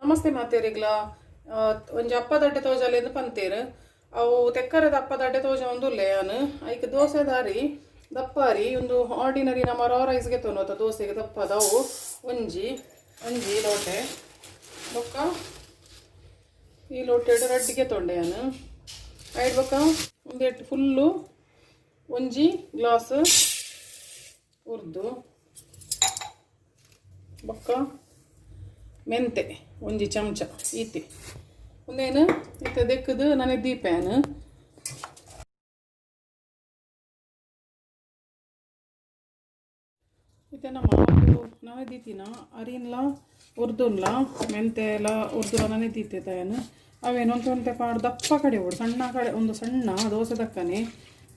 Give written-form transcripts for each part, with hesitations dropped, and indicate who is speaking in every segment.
Speaker 1: ನಮಸ್ತೆ ಮಾತೇರಿಗ್ಲ ಒಂಜಿ ಅಪ್ಪದ ಅಡ್ಡೆ ತೋಜಾಲೆಂದು ಪಂತೇರು ಅವು ತೆಕ್ಕರದ ಅಪ್ಪದ ಅಡ್ಡೆ ತೋಜ ಒಂದುಲ್ಲೆ ನಾನು ಐಕ್ ದೋಸೆ ದಾರಿ ದಪ್ಪಾರಿ ಒಂದು ಆರ್ಡಿನರಿ ನಮ್ಮ ರಾ ರೈಸ್ಗೆ ತೊನ್ನೋತ ದೋಸೆಗೆ ದಪ್ಪದವು ಒಂಜಿ ಒಂಜಿ ಲೋಟೆ ಬೊಕ್ಕ ಈ ಲೋಟೆ ರಡ್ಡಿಗೆ ತೊಂಡೆ ನಾನು ಐಡ್ ಬೊಕ್ಕ ಒಂದೆಟ್ಟು ಫುಲ್ಲು ಒಂಜಿ ಗ್ಲಾಸ್ ಉರ್ದು ಬೊಕ್ಕ ಮೆಂತೆ ಒಂಜಿ ಚಮಚ ಈತಿ ಒಂದೇನು ಇತ್ತ ದೆಕ್ಕದು ನನಗೆ ದೀಪೇನು ಇತ್ತೆ ನಮ್ಮ ನಾನೇ ದೀತಿನ ಅರಿನ್ಲ ಉರ್ದುನ್ಲ ಮೆಂತೆ ಎಲ್ಲ ಉರ್ದುಲ ನಾನೇ ದೀತೇನು ಅವೇನು ಒಂತೆ ಪಾಡು ದಪ್ಪ ಕಡೆ ಓಡು ಸಣ್ಣ ಕಡೆ ಒಂದು ಸಣ್ಣ ದೋಸೆ ದಕ್ಕನೆ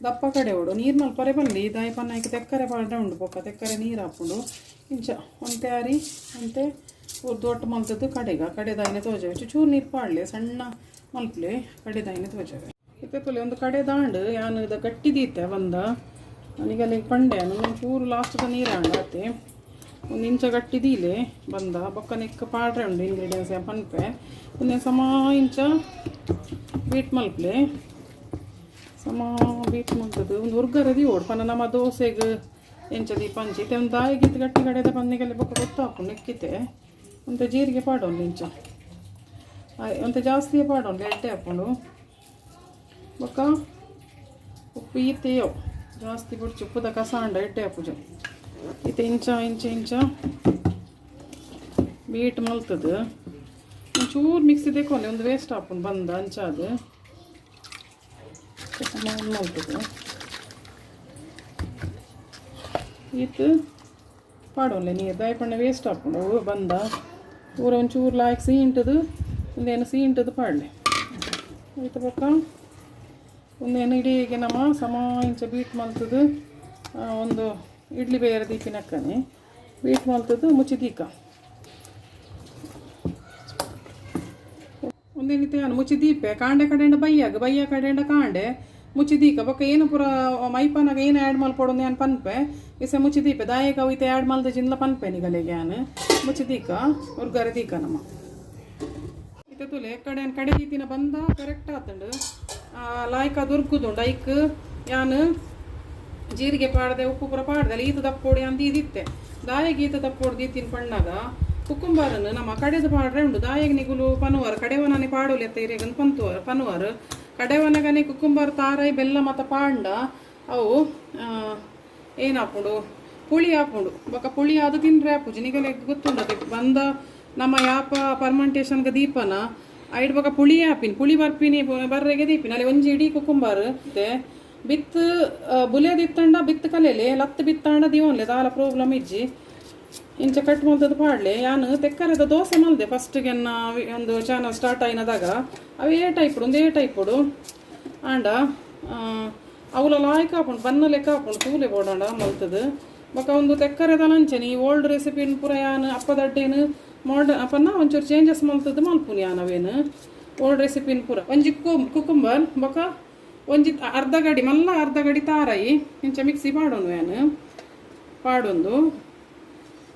Speaker 1: ದಪ್ಪ ಕಡೆ ಓಡು ನೀರು ಮಲ್ಪರೆ ಬಲ್ಲಿ ದಾಯಿ ಪನ್ನಾಕಿ ತೆಕ್ಕರೆ ಪಾಡ್ರೆ ಉಂಡು ಪೊಕ್ಕ ತೆಕ್ಕರೆ ನೀರು ಹಾಕೊಂಡು ಇಂಚ ಒಂತೆ ಅರಿ ಒಂತೆ ಉರ್ದು ಒಟ್ಟು ಮಲ್ತದ್ದು ಕಡೆದಾಯಿನ ತೋಜವೆ ಚೂರು ನೀರು ಪಾಡಲೆ ಸಣ್ಣ ಮಲ್ಪಲೆ ಕಡೆದಾಯಿನ ತೋಜವೆ ಇಪ್ಪಲೆ ಒಂದು ಕಡೆ ದಾಂಡು ಯಾನು ಗಟ್ಟಿ ದೀತೆ ಬಂದ ನನಗೆಲ್ಲ ಪಂಡೆ ನಾನು ಚೂರು ಲಾಸ್ಟ್ದ ನೀರು ಆಂಡಾತೆ ಒಂದು ಇಂಚ ಗಟ್ಟಿ ದೀಲೆ ಬಂದ ಬೊಕ್ಕ ನೆಕ್ಕ ಪಾಡ್ರೆ ಉಂಡು ಇಂಗ್ರೀಡಿಯೆಂಟ್ಸ್ ಪನ್ಪೆ ಒಂದು ಸಮ ಇಂಚ ಬೀಟ್ ಮಲ್ಪಲೆ ಸಮ ಬೀಟ್ ಮಲ್ತದ್ದು ಒಂದು ಉರ್ಗರದಿ ಓಡು ಪನ್ನ ನಮ್ಮ ದೋಸೆಗೆ ಎಂಚದಿ ಪಂಚಿ ಒಂದು ದಾಯಿಗಿತ್ತು ಗಟ್ಟಿ ಕಡೆದ ಪನ್ನಿಗೆಲ್ಲ ಬೊಕ್ಕ ಗೊತ್ತಾಕು ನೆಕ್ಕಿತೆ ಒಂತೆ ಜೀರಿಗೆ ಪಾಡೋಣ ಇಂಚ ಒಂತೆ ಜಾಸ್ತಿ ಪಾಡೋಣ ಎಡ್ಡೆ ಹಾಕೊಂಡು ಬೊಕ್ಕ ಉಪ್ಪು ಈತೆಯೋ ಜಾಸ್ತಿ ಬಿಡ್ಚು ಉಪ್ಪುದ ಕಸ ಅಂಡ ಎಡ್ಡೆ ಹಾಪುಜ ಈತೆ ಇಂಚ ಇಂಚ ಇಂಚ ಬೀಟ್ ಮಲ್ತದು ಒಂಚೂರು ಮಿಕ್ಸಿ ತೆಕ್ಕೊಂಡೆ ಒಂದು ವೇಸ್ಟ್ ಹಾಕೊಂಡು ಬಂದ ಅಂಚಾದು ಮಲ್ತದು ಈತು ಪಾಡೋಲ್ಲ ನೀರು ದಾಯಪಣ್ಣ ವೇಸ್ಟ್ ಹಾಕೊಂಡು ಬಂದ ಊರ ಒಂಚೂರು ಲಾಯ್ಕ್ ಸಿಹಿ ಇಂಟದು ಒಂದೇನು ಸಿಹಿ ಇಂಟದು ಪಾಡಲೆ ಆಯ್ತು ಪಕ್ಕ ಒಂದೇನು ಇಡೀಗೆ ನಮ್ಮ ಸಮ ಇಂಚ ಬೀಟ್ ಮಲ್ತದು ಒಂದು ಇಡ್ಲಿ ಬೇರೆ ದೀಪಿನಕ್ಕನೆ ಬೀಟ್ ಮಲ್ತದು ಮುಚ್ಚಿದೀಕ ಒಂದೇನಿತ್ತೆ ನಾನು ಮುಚ್ಚಿದೀಪೆ ಕಾಂಡೆ ಕಡೆಂಡ ಬಯ್ಯ ಕಡೆಂಡ ಕಾಂಡೆ ಮುಚ್ಚಿದೀಕ ಬೊಕ್ಕ ಏನು ಪೂರ ಮೈಪನಾಗ ಏನು ಆ್ಯಡ್ ಮಲ್ಪೊಡು ನಾನು ಪನ್ಪೆ ಇಸೆ ಮುಚ್ಚಿದೀಪೆ ದಾಯಕ ಅವೈತೆ ಆ್ಯಡ್ ಮಲ್ದ ಜಿನ್ಲ ಪನ್ಪೆ ನಿಗಲೆಗೆ ನಾನು ಮುಚ್ಚಿದೀಕ ಉರ್ಗರೆ ದೀಕ ನಮ್ಮ ಇತ್ತೆ ತುಲೆ ಕಡೆ ದೀತಿನ ಬಂದ ಕರೆಕ್ಟ್ ಆತಂಡು ಲಾಯ್ಕ ಅದು ಉರ್ಗುದುಂಡು ಐಕ್ ಯಾನು ಜೀರಿಗೆ ಪಾಡ್ದೆ ಉಪ್ಪು ಪೂರ ಪಾಡ್ದೆ ಈತ ದಪ್ಪೋಡಿ ಅಂದು ಇದಿತ್ತೆ ದಾಯಗೆ ಈತ ದಪ್ಪೋಡು ದೀತಿನ ಪಣ್ಣಾಗ ಕುಕ್ಕುಂಬಾರನ್ನು ನಮ್ಮ ಕಡೆದು ಪಾಡ್ರೆ ಉಂಡು ದಾಯಗೆ ನಿಗುಲು ಪನುವಾರ ಕಡೆವನೇ ಪಾಡೋಲಿ ಅತ್ತ ಇರೇಗನ್ ಪನುವಾರು ಕಡೆವನಗನೆ ಕುಕ್ಕುಂಬಾರ ತಾರೈ ಬೆಲ್ಲ ಮತ್ತು ಪಾಂಡ ಅವು ಏನು ಹಾಕೊಂಡು ಪುಳಿ ಹಾಕೊಂಡು ಬೊಕ್ಕ ಪುಳಿ ಅದು ತಿಂದ್ರೆ ಹಾಪುಜಿ ನಿಗಲೆ ಗೊತ್ತುಂಡದೆ ಬಂದ ನಮ್ಮ ಯಾಪ ಪರ್ಮೆಂಟೇಷನ್ಗೆ ದೀಪನ ಐಡ್ ಬೊಕ್ಕ ಪುಳಿ ಹಾಪಿನ ಪುಳಿ ಬರ್ಪಿನಿ ಬರ್ರೆಗೆ ದೀಪಿನ ಅಲ್ಲಿ ಒಂಜಿ ಇಡೀ ಕುಕ್ಕುಂಬಾರು ಮತ್ತೆ ಬಿತ್ತು ಬುಲೆದಿತ್ತಂಡ ಬಿತ್ತು ಕಲೆಲೆ ಲತ್ತು ಬಿತ್ತಂಡ ದಿವನ್ಲೆ ದಾಲ ಪ್ರಾಬ್ಲಮ್ ಇಜ್ಜಿ ಇಂಚ ಕಟ್ ಮಲ್ತದ್ದು ಪಾಡ್ಲೆ ಯಾನು ತೆಕ್ಕರದ ದೋಸೆ ಮಲ್ದೆ ಫಸ್ಟ್ಗೆ ಒಂದು ಚಾನಲ್ ಸ್ಟಾರ್ಟ್ ಆಯ್ನದಾಗ ಅವು ಒಂದೇ ಟೈಪುಡು ಆಂಡ ಅವಳ ಲಾಯ್ಕ ಹಾಕೊಂಡು ಬನ್ನ ಲೆಕ್ಕ ಹಾಕೊಂಡು ತೂಲೆ ಬೋಡಾಂಡ ಮಲ್ತದು ಬೊಕ್ಕ ಒಂದು ತೆಕ್ಕರದ ಲಂಚನಿ ಓಲ್ಡ್ ರೆಸಿಪಿನ ಪೂರ ಯಾನು ಅಪ್ಪದಡ್ಡೇನು ಮಾಡರ್ನ್ ಅಪ್ಪನ್ನ ಒಂಚೂರು ಚೇಂಜಸ್ ಮಲ್ತದ್ದು ಮಲ್ಪುನಿ ಯಾನವೇನು ಓಲ್ಡ್ ರೆಸಿಪಿನ ಪೂರ ಒಂಜಿ ಕುಕ್ಕುಂಬರ್ ಬೊಕ್ಕ ಒಂಜಿ ಅರ್ಧ ಗಡಿ ತಾರಾಯಿ ಇಂಚ ಮಿಕ್ಸಿ ಪಾಡೋನು ಯಾನು ಪಾಡೊಂದು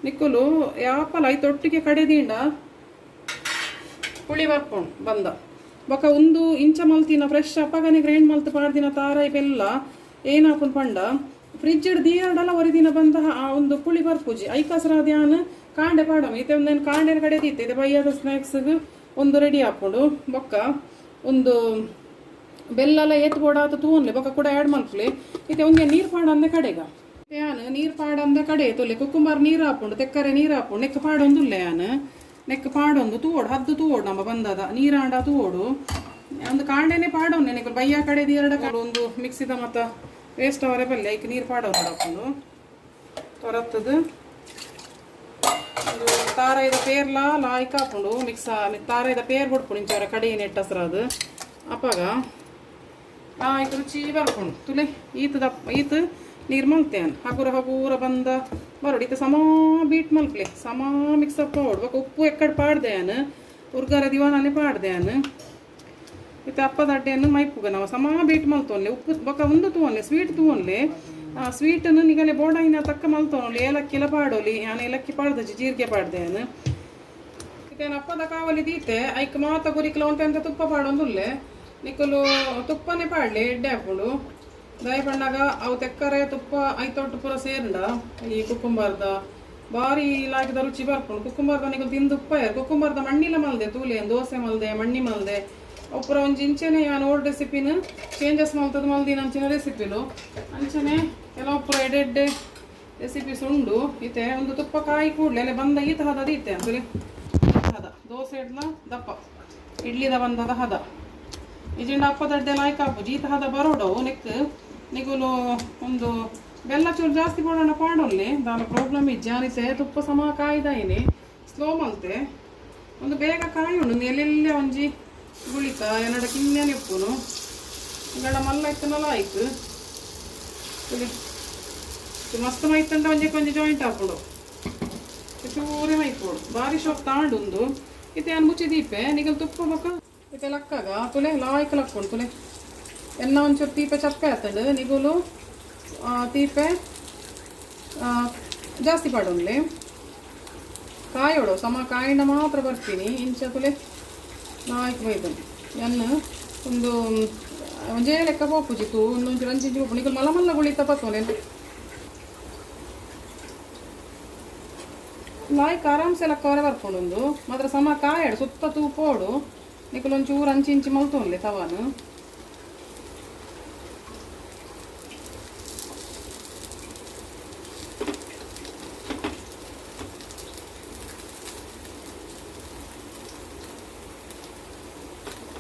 Speaker 1: ನಿಕ್ಕಲು ಯಾಪಲ ಐತೊಟ್ಟಿಗೆ ಕಡೆದಿಂಡ ಪುಳಿ ಬರ್ಕೊಂಡು ಬಂದ ಬೊಕ್ಕ ಒಂದು ಇಂಚ ಮಲ್ತಿನ ಫ್ರೆಶ್ ಅಪ್ಪಗನೆ ಗ್ರೈಂಡ್ ಮಲ್ತು ಪಾಡ್ದಿನ ತಾರಾಯಿ ಬೆಲ್ಲ ಏನು ಹಾಕೊಂಡು ಪಂಡ ಫ್ರಿಜ್ ದೀರ್ಡಲ್ಲ ಒರಿದಿನ ಬಂದ ಒಂದು ಪುಳಿ ಬರ್ಪುಜಿ ಐಕಸರಾದ ಯಾನು ಕಾಂಡೆ ಪಾಡಮ ಇತ್ತೆ ಒಂದೇನು ಕಾಂಡೆನ ಕಡೆ ದೀತೆ ಇದೆ ಬೈಯಾದ ಸ್ನ್ಯಾಕ್ಸ್ಗೆ ಒಂದು ರೆಡಿ ಹಾಕೊಂಡು ಬೊಕ್ಕ ಒಂದು ಬೆಲ್ಲ ಎತ್ತು ಬೋಡಾತ ತೂನ್ಲೆ ಬೊಕ್ಕ ಕೂಡ ಆ್ಯಡ್ ಮಲ್ಪಲೆ ಇತ್ತೆ ಒಂದೇ ನೀರು ಪಾಡ ಅಂದೆ ಕಡೆಗ ಯಾನು ನೀರು ಪಾಡಂದ ಕಡೆ ತೊಲೆ ಕುಕ್ಕುಂಬಾರ ನೀರು ಹಾಕೊಂಡು ತೆಕ್ಕರೆ ನೀರು ಹಾಕೊಂಡು ನೆಕ್ಕ ಪಾಡೊಂದುಲ್ಲ ಯಾನು ನೆಕ್ಕ ಪಾಡೊಂದು ತೂೋಡು ಹದ್ದು ತೂೋಡು ನಮ್ಮ ಬಂದದ ನೀರಾಂಡ ತೂೋಡು ಒಂದು ಕಾಂಡೆನೆ ಪಾಡೋನೆ ನೆಕ್ಕ ಬಯ್ಯ ಕಡೆದು ಎರಡು ಕಡೆ ಒಂದು ಮಿಕ್ಸಿದ ಮತ್ತು ವೇಸ್ಟ್ ಅವರೇ ಬಲ್ಲೆ ಐಕ್ ನೀರು ಪಾಡೋದು ಹಾಕೊಂಡು ತೊರತ್ತದು ಒಂದು ತಾರೈದ ಪೇರ್ಲ ಲಾಯ್ಕ ಹಾಕೊಂಡು ತಾರೈದ ಪೇರ್ ಬಿಡ್ಕೊಂಡು ಇಂಚವರ ಕಡೆ ನೆಟ್ಟ ಹಸ್ರದು ಅಪ್ಪಾಗ ಆಯ್ತು ರುಚಿ ಬರ್ಕೊಂಡು ತುಲೆ ಈತು ನೀರು ಮಲ್ತೇನು ಹಗುರ ಬಂದ ಬರೋಡು ಇತ್ತು ಸಮ ಬೀಟ್ ಮಲ್ಪ್ಲೆ ಸಮ ಮಿಕ್ಸಪ್ ಮಾಡು ಬೊಕ್ಕ ಉಪ್ಪು ಎಕ್ಕಡೆ ಪಾಡ್ದೇನು ಉರ್ಗರ ದಿವಾನೇ ಪಾಡ್ದೇನು ಇತ್ತು ಅಪ್ಪದ ಅಡ್ಡೆಯನ್ನು ಮೈಪುಗ ನಾವು ಸಮ ಬೀಟ್ ಮಲ್ತೋನ್ಲೆ ಉಪ್ಪು ಬೊಕ್ಕ ಒಂದು ತೂನ್ಲೆ ಸ್ವೀಟ್ ತೂನ್ಲೆ ಸ್ವೀಟನ್ನು ನಿಗಲೆ ಬೋಡಾಯಿನ ತಕ್ಕ ಮಲ್ತೋನು ಏಲಕ್ಕಿಲ ಪಾಡೋಲಿ ನಾನು ಏಲಕ್ಕಿ ಪಾಡ್ದಜ್ಜಿ ಜೀರಿಗೆ ಪಾಡ್ದೇನು ಇತೇನು ಅಪ್ಪದ ಕಾವಲಿ ದೀತೆ ಐಕ್ ಮಾತ ಗುರಿಕಲ ಒಂಟೆಂತ ತುಪ್ಪ ಪಾಡೊಂದುಲ್ಲೆ ನಿಕ್ಕಲು ತುಪ್ಪನೇ ಪಾಡ್ಲಿ ಎಡ್ಡೆ ಹಾಕೊಂಡು ದಯ ಪಂಡಾಗ ಅವು ತೆಕ್ಕರೆ ತುಪ್ಪ ಐತೊಟ್ಟು ಪೂರ ಸೇರ್ಂಡ ಈ ಕುಕ್ಕುಂಬರ್ದ ಬಾರಿ ಲಾಗಿದ ರುಚಿ ಬರ್ಕೊಂಡು ಕುಕ್ಕುಂಬರ್ದ ನಿಗಲು ತಿಂದು ಉಪ್ಪ ಕುಕ್ಕುಂಬರ್ದ ಮಣ್ಣಿಲ ಮಲ್ದೆ ತೂಲೆ ದೋಸೆ ಮಲ್ದೆ ಮಣ್ಣಿ ಮಲ್ದೆ ಒಬ್ಬರ ಒಂದು ಇಂಚನೆ ಓಲ್ಡ್ ರೆಸಿಪಿನ ಚೇಂಜಸ್ ಮಲ್ತದ ಮಲ್ದಿನ ಅಂಚಿನ ರೆಸಿಪಿಲು ಅಂಚನೆ ಕೆಲವೊಬ್ಬರು ಎಡೆಡ್ಡೆ ರೆಸಿಪೀಸ್ ಉಂಡು ಈತೆ ಒಂದು ತುಪ್ಪ ಕಾಯಿ ಕೂಡಲೇ ಅಲ್ಲೇ ಬಂದ ಈ ತರಹದ ಈತೆ ಅಂತಲೇ ಹದ ದೋಸೆ ಇಡ್ಲ ದಪ್ಪ ಇಡ್ಲಿದ ಬಂದದ ಹದ ಇಜಿಂಡ ಅಪ್ಪದಡ್ಡೆ ಲಾಯ್ಕ ಹಾಪುಜಿ ಈ ತರಹದ ಬರೋಡವು ನೆಕ್ ನಿಗುಲು ಒಂದು ಬೆಲ್ಲ ಚೂರು ಜಾಸ್ತಿ ಮಾಡೋಣ ಪಾಡೊಲ್ಲಿ ದಾನ ಪ್ರಾಬ್ಲಮ್ ಇಜ್ಜಾನಿತೆ ತುಪ್ಪ ಸಮ ಕಾಯ್ದಾಯಿನಿ ಸ್ಲೋ ಮಲ್ತೆ ಒಂದು ಬೇಗ ಕಾಯಿ ಉಂಡು ಎಲ್ಲೆಲ್ಲೇ ಒಂಜಿ ಗುಳಿಕ ಎನ್ನಡ ಕಿನ್ನೆನೆ ಉಪ್ಪುನು ಗಡ ಮಲ್ಲ ಇತ್ತನಲ್ಲ ಆಯ್ತು ಮಸ್ತ್ ಮೈತಂಡ ಒಂಜಿ ಕೊಂಚ ಜಾಯಿಂಟ್ ಹಾಕೊಂಡು ಚೂರಿ ಮೈಪೋಡು ಬಾರಿ ಶೋಕ್ ತಾಂಡುಂದು ಇತ್ತೆ ಅನ್ ಮುಚ್ಚಿ ದೀಪೆ ನಿಗಲ್ ತುಪ್ಪ ಬೊಕ್ಕ ಇತ್ತೆ ಲಕ್ಕಾಗ ತುಲೆ ಲಾಯ್ಕ ಲಕ್ಕೊಂಡು ತುಲೆ ಎನ್ನ ಒಂಚೂರು ತೀಪೆ ಚಪ್ಪೆ ಆತಂಡು ನಿಗುಲು ತೀಪೆ ಜಾಸ್ತಿ ಪಾಡೊಂದ್ಲೆ ಕಾಯೋಡು ಸಮ ಕಾಯಿನ ಮಾತ್ರ ಬರ್ತೀನಿ ಇಂಚ ತುಲೆ ನಾಯ್ಕು ಬೈದು ಎನ್ನ ಒಂದು ಒಂಜೇ ಲೆಕ್ಕ ಪೋಪುಜಿತ್ತು ಒಂದೊಂಚೂರು ಅಂಚಿಂಚು ಪೋಪು ನಿಗುಲು ಮಲ್ಲ ಮಲ್ಲ ಗುಳಿತ ಪತ್ತೋಲೆ ಲಾಯ್ಕ್ ಆರಾಮ್ಸೆ ಲಕ್ಕವರೆ ಬರ್ಕೊಂಡೊಂದು ಮಾತ್ರ ಸಮ ಕಾಯಾಡು ಸುತ್ತ ತೂಪೋಡು ನಿಕುಲು ಒಂಚೂರು ಅಂಚಿ ಮಲ್ತೋನ್ಲೆ ತವಾನು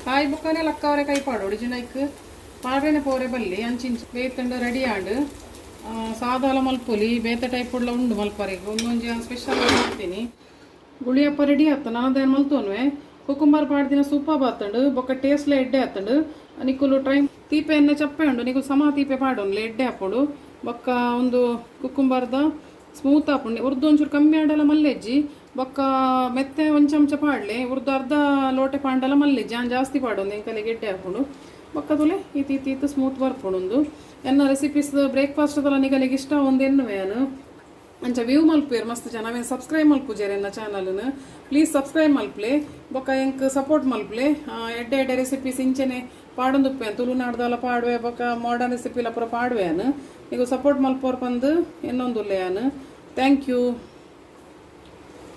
Speaker 1: ಕಾಯಿ ಬುಕ್ಕನೆ ಲಕ್ಕವರೆ ಕೈ ಪಾಡೋಡು ಜಿಂಡೈಕ್ ಪಾಡ್ರೇನೆ ಪೋರೆ ಬಲ್ಲಿ ಅಂಚಿಂಚು ಬೇತಂಡು ರೆಡಿ ಆಂಡು ಸಾದಾಲ ಮಲ್ಪೊಲಿ ಬೇತೆ ಟೈಪ್ ಉಳ್ಳ ಉಂಡು ಮಲ್ಪರಿಗೆ ಒಂದೊಂದು ಸ್ಪೆಷಲ್ ಮಾಡ್ತೀನಿ ಗುಳಿಯಪ್ಪ ರೆಡಿ ಆತ ನಾನೇನು ಮಲ್ತೋನ್ವೆ ಕುಕ್ಕುಂಬರ್ ಪಾಡ್ದಿನ ಸೂಪ ಬಾತಂಡು ಬೊಕ್ಕ ಟೇಸ್ಟ್ಲೆ ಎಡ್ಡೆ ಆತಂಡು ನಿಕ್ಕುಲು ಟ್ರೈಮ್ ತೀಪೆ ಎಣ್ಣೆ ಚಪ್ಪೆ ಉಂಡು ನಿಕ್ಕುಲು ಸಮ ತೀಪೆ ಪಾಡೋನ್ಲೆ ಎಡ್ಡೆ ಹಾಕೊಂಡು ಬೊಕ್ಕ ಒಂದು ಕುಕ್ಕುಂಬರ್ದ ಸ್ಮೂತ್ ಹಾಕೊಂಡು ಉರ್ದು ಒಂಚೂರು ಕಮ್ಮಿ ಆಡಲ್ಲ ಮಲ್ಲೆಜ್ಜಿ ಬೊಕ್ಕ ಮೆತ್ತೆ ಒಂದು ಚಮಚ ಪಾಡಲೆ ಉರ್ದು ಅರ್ಧ ಲೋಟೆ ಪಾಂಡಲ ಮಲ್ಲೆಜ್ಜಿ ನಾನು ಜಾಸ್ತಿ ಪಾಡೊಂದು ಎಂಕಲೆ ಗೆಡ್ಡೆ ಹಾಕೊಂಡು ಬೊಕ್ಕ ತುಲೆ ಈತೀತು ಸ್ಮೂತ್ ಬರ್ಕೊಂಡು ಎನ್ನ ರೆಸಿಪೀಸ್ ಬ್ರೇಕ್ಫಾಸ್ಟ್ದಲ್ಲ ನಿಗಲಿಗೆ ಇಷ್ಟ ಒಂದು ಎನ್ನುವೆನು ಅಂಚ ವ್ಯೂ ಮಲ್ಪೇರು ಮಸ್ತ್ ಜನ ನಾವೇನು ಸಬ್ಸ್ಕ್ರೈಬ್ ಮಲ್ಪುಜೇರು ಎನ್ನ ಚಾನಲ್ನ ಪ್ಲೀಸ್ ಸಬ್ಸ್ಕ್ರೈಬ್ ಮಲ್ಪ್ಲೆ ಬೊಕ್ಕ ಎಂಕ್ ಸಪೋರ್ಟ್ ಮಲ್ಪ್ಲೆ ಎಡ್ಡೆ ಎಡ್ಡೆ ರೆಸಿಪೀಸ್ ಇಂಚನೆ ಪಾಡೊಂದುಪ್ಪೆ ತುಳುನಾಡ್ದಲ್ಲ ಪಾಡುವೆ ಬೊಕ್ಕ ಮಾಡರ್ನ್ ರೆಸಿಪಿಲ ಪೂರ ಪಾಡುವೆನು ನೀವು ಸಪೋರ್ಟ್ ಮಲ್ಪೋರು ಬಂದು ಇನ್ನೊಂದು ಉಲ್ಲೆಯನು ಥ್ಯಾಂಕ್ ಯು.